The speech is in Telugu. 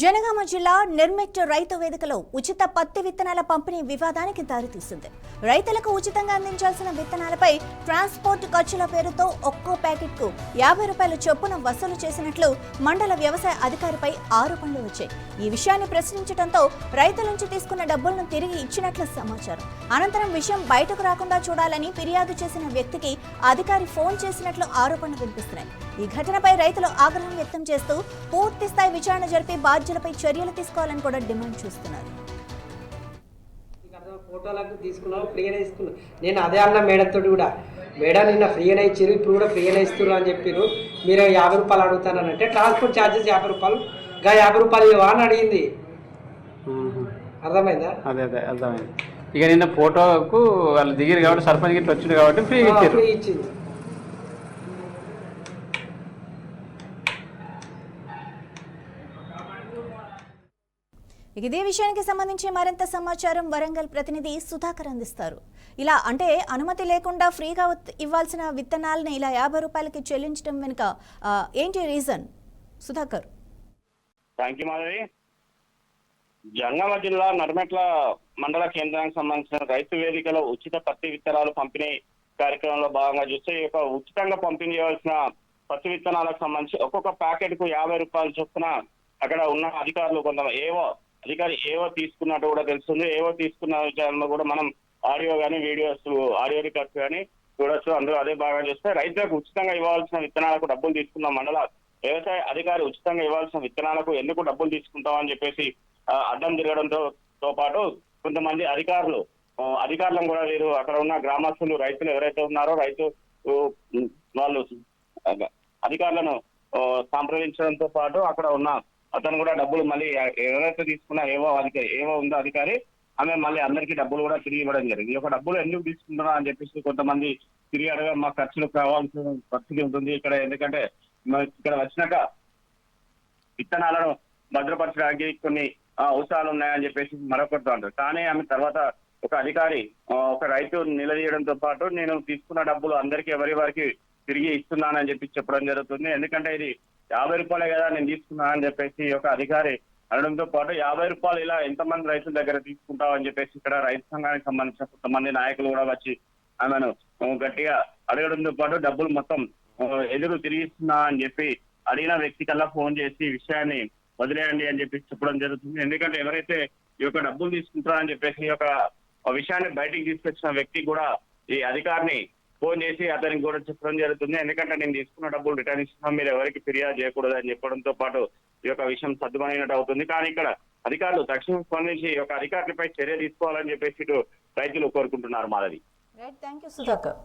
జనగామ జిల్లా నిర్మిట్ రైతు వేదికలో ఉచిత పత్తి విత్తనాల పంపిణీ వివాదానికి దారితీసింది. రైతులకు ఉచితంగా అందించాల్సిన విత్తనాలపై ట్రాన్స్పోర్ట్ ఖర్చుల పేరుతో ఒక్కో ప్యాకెట్కు 50 రూపాయల చొప్పున వసూలు చేసినట్లు మండల వ్యవసాయ అధికారిపై ఆరోపణలు వచ్చాయి. ఈ విషయాన్ని ప్రశ్నించడంతో రైతుల నుంచి తీసుకున్న డబ్బులను తిరిగి ఇచ్చినట్లు సమాచారం. అనంతరం విషయం బయటకు రాకుండా చూడాలని ఫిర్యాదు చేసిన వ్యక్తికి అధికారి ఫోన్ చేసినట్లు ఆరోపణలు వినిపిస్తున్నాయి. ఈ ఘటనపై రైతులు ఆగ్రహం వ్యక్తం చేస్తూ పూర్తి స్థాయి విచారణ జరిపి బాధ్యులపై చర్యలు తీసుకోవాలని కూడా డిమాండ్ చేస్తున్నారు. ఫోటోలకు తీసుకున్నాం, ఫ్రీగానే ఇస్తున్నాం. నేను అదే అన్న మేడంతో కూడా, మేడం నిన్న ఫ్రీగానే ఇచ్చారు, ఇప్పుడు కూడా ఫ్రీగానే ఇస్తున్నారు అని చెప్పారు. మీరు 50 రూపాయలు అడుగుతానంటే ట్రాన్స్పోర్ట్ ఛార్జెస్ 50 రూపాయలు, 50 రూపాయలు ఇవ్వా అని అడిగింది. అర్థమైందా? అదే అర్థమైంది. ఇక నిన్న ఫోటోకు వాళ్ళు దిగిరు కాబట్టి సర్పంచ్ గిట్ల వచ్చింది కాబట్టి ఫ్రీ ఇచ్చింది. ఇదే విషయానికి సంబంధించి మరింత సమాచారం వరంగల్ ప్రతినిధి సుధాకర్ అందిస్తారు. ఇలా అంటే అనుమతి లేకుండా ఫ్రీగా ఇవ్వాల్సిన విత్తనాలను ఇలా 50 రూపాయలకి చెల్లించడం వెనుక ఏంటి reason? Sudhakar. Thank you Madhavi. Jangaon జిల్లా నర్మెట్ల మండల కేంద్రానికి సంబంధించిన రైతు వేదికలో ఉచిత పత్తి విత్తనాలు పంపిణీ కార్యక్రమంలో భాగంగా చూస్తే ఈ యొక్క ఉచితంగా పంపిణీ చేయవలసిన పత్తి విత్తనాలకు సంబంధించి ఒక్కొక్క ప్యాకెట్ కు 50 రూపాయలు చొప్పున అక్కడ ఉన్న అధికారులు అధికారి ఏవో తీసుకున్నట్టు కూడా తెలుస్తుంది. ఏవో తీసుకున్న విషయంలో కూడా మనం ఆడియో కానీ వీడియోస్, ఆడియో రికార్డ్స్ కానీ చూడొచ్చు. అందులో అదే భాగంగా చూస్తే రైతులకు ఉచితంగా ఇవ్వాల్సిన విత్తనాలకు డబ్బులు తీసుకున్న మండల వ్యవసాయ అధికారి ఉచితంగా ఇవ్వాల్సిన విత్తనాలకు ఎందుకు డబ్బులు తీసుకుంటామని చెప్పేసి అడ్డం తిరగడంతో పాటు కొంతమంది అధికారులను కూడా వీరు అక్కడ ఉన్న గ్రామస్తులు, రైతులు ఎవరైతే ఉన్నారో వాళ్ళు అధికారులను సంప్రదించడంతో పాటు అక్కడ ఉన్న అతను కూడా డబ్బులు మళ్ళీ ఎవరైతే తీసుకున్నా ఏవో ఉందో అధికారి, ఆమె మళ్ళీ అందరికీ డబ్బులు కూడా తిరిగి ఇవ్వడం జరిగింది. ఈ యొక్క డబ్బులు ఎందుకు తీసుకుంటున్నా అని చెప్పేసి కొంతమంది తిరిగి అడగా మా ఖర్చులకు కావాల్సిన పరిస్థితి ఉంటుంది ఇక్కడ. ఎందుకంటే ఇక్కడ వచ్చినాక విత్తనాలను భద్రపరచడానికి కొన్ని అవసరాలు ఉన్నాయని చెప్పేసి మరొకరితో అంటారు. కానీ ఆమె తర్వాత ఒక అధికారి ఒక రైతు నిలదీయడంతో పాటు నేను తీసుకున్న డబ్బులు అందరికీ వారికి తిరిగి ఇస్తున్నానని చెప్పడం జరుగుతుంది. ఎందుకంటే ఇది 50 రూపాయలే కదా నేను తీసుకున్నా అని చెప్పేసి ఒక అధికారి అనడంతో పాటు 50 రూపాయలు ఇలా ఎంతమంది రైతుల దగ్గర తీసుకుంటావు అని చెప్పేసి ఇక్కడ రైతు సంఘానికి సంబంధించిన కొంతమంది నాయకులు కూడా వచ్చి ఆమెను గట్టిగా అడగడంతో పాటు డబ్బులు మొత్తం ఎదురు తిరిగిస్తున్నా అని చెప్పి అడిగిన వ్యక్తి కల్లా ఫోన్ చేసి విషయాన్ని వదిలేయండి అని చెప్పి చెప్పడం జరుగుతుంది. ఎందుకంటే ఎవరైతే ఈ యొక్క డబ్బులు తీసుకుంటారని చెప్పేసి ఒక విషయాన్ని బయటికి తీసుకొచ్చిన వ్యక్తి కూడా ఈ అధికారిని ఫోన్ చేసి అతనికి కూడా చెప్పడం జరుగుతుంది. ఎందుకంటే నేను తీసుకున్న డబ్బులు రిటర్న్ ఇస్తున్నాం, మీరు ఎవరికి ఫిర్యాదు చేయకూడదు అని చెప్పడంతో పాటు ఈ యొక్క విషయం సర్దుమణినట్టు అవుతుంది. కానీ ఇక్కడ అధికారులు తక్షణం స్పందించి ఈ యొక్క అధికారులపై చర్య తీసుకోవాలని చెప్పేసి రైతులు కోరుకుంటున్నారు. Madhavi. Right, thank you Sudhakar.